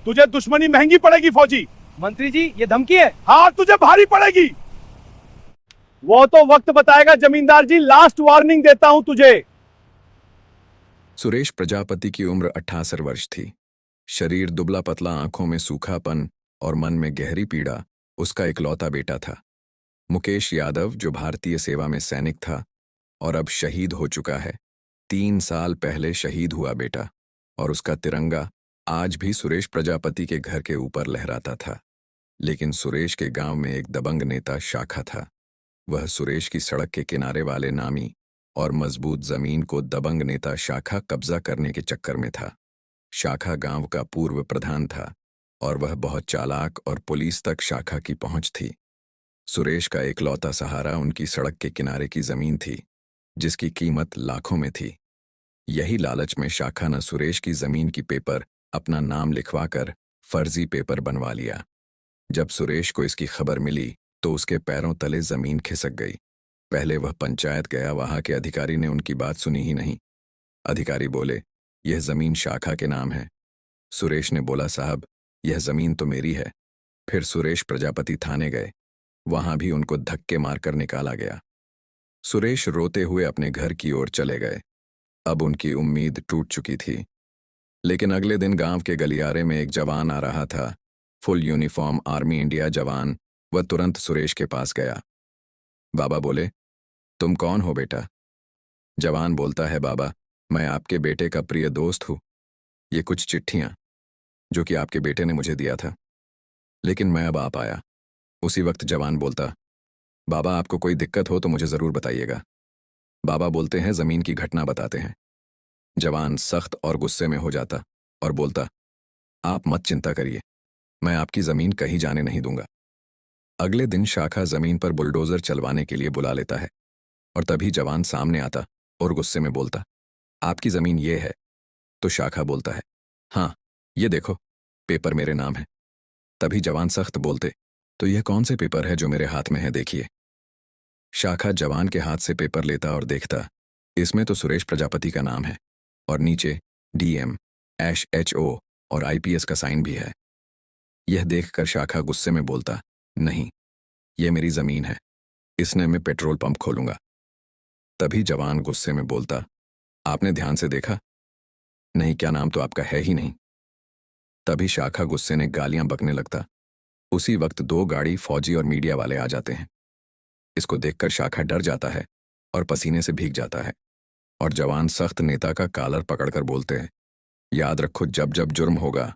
तुझे दुश्मनी महंगी पड़ेगी फौजी। मंत्री जी ये धमकी है। हाँ तुझे भारी पड़ेगी। वो तो वक्त बताएगा जमींदार जी, लास्ट वार्निंग देता हूं तुझे। सुरेश प्रजापति की उम्र 68 वर्ष थी। शरीर दुबला पतला, आंखों में सूखापन और मन में गहरी पीड़ा। उसका इकलौता बेटा था मुकेश यादव, जो भारतीय सेवा में सैनिक था और अब शहीद हो चुका है। 3 साल पहले शहीद हुआ बेटा, और उसका तिरंगा आज भी सुरेश प्रजापति के घर के ऊपर लहराता था। लेकिन सुरेश के गांव में एक दबंग नेता शाखा था। वह सुरेश की सड़क के किनारे वाले नामी और मजबूत जमीन को दबंग नेता शाखा कब्जा करने के चक्कर में था। शाखा गांव का पूर्व प्रधान था और वह बहुत चालाक, और पुलिस तक शाखा की पहुंच थी। सुरेश का इकलौता सहारा उनकी सड़क के किनारे की जमीन थी, जिसकी कीमत लाखों में थी। यही लालच में शाखा ने सुरेश की जमीन की पेपर अपना नाम लिखवाकर फर्जी पेपर बनवा लिया। जब सुरेश को इसकी खबर मिली तो उसके पैरों तले जमीन खिसक गई। पहले वह पंचायत गया, वहां के अधिकारी ने उनकी बात सुनी ही नहीं। अधिकारी बोले, यह जमीन शाखा के नाम है। सुरेश ने बोला, साहब यह जमीन तो मेरी है। फिर सुरेश प्रजापति थाने गए, वहां भी उनको धक्के मारकर निकाला गया। सुरेश रोते हुए अपने घर की ओर चले गए। अब उनकी उम्मीद टूट चुकी थी। लेकिन अगले दिन गांव के गलियारे में एक जवान आ रहा था, फुल यूनिफॉर्म आर्मी इंडिया जवान। वह तुरंत सुरेश के पास गया। बाबा बोले, तुम कौन हो बेटा? जवान बोलता है, बाबा मैं आपके बेटे का प्रिय दोस्त हूं। ये कुछ चिट्ठियां जो कि आपके बेटे ने मुझे दिया था, लेकिन मैं अब आ पाया। उसी वक्त जवान बोलता, बाबा आपको कोई दिक्कत हो तो मुझे जरूर बताइएगा। बाबा बोलते हैं, जमीन की घटना बताते हैं। जवान सख्त और गुस्से में हो जाता और बोलता, आप मत चिंता करिए, मैं आपकी जमीन कहीं जाने नहीं दूंगा। अगले दिन शाखा जमीन पर बुलडोजर चलवाने के लिए बुला लेता है, और तभी जवान सामने आता और गुस्से में बोलता, आपकी जमीन ये है? तो शाखा बोलता है, हाँ ये देखो पेपर मेरे नाम है। तभी जवान सख्त बोलते, तो यह कौन से पेपर है जो मेरे हाथ में है, देखिए। शाखा जवान के हाथ से पेपर लेता और देखता, इसमें तो सुरेश प्रजापति का नाम है और नीचे DM, SHO और IPS का साइन भी है। यह देखकर शाखा गुस्से में बोलता, नहीं यह मेरी जमीन है, इसने मैं पेट्रोल पंप खोलूंगा। तभी जवान गुस्से में बोलता, आपने ध्यान से देखा? नहीं, क्या नाम तो आपका है ही नहीं। तभी शाखा गुस्से ने गालियां बकने लगता। उसी वक्त 2 गाड़ी फौजी और मीडिया वाले आ जाते हैं। इसको देखकर शाखा डर जाता है और पसीने से भीग जाता है, और जवान सख्त नेता का कॉलर पकड़कर बोलते हैं, याद रखो जब जब जुर्म होगा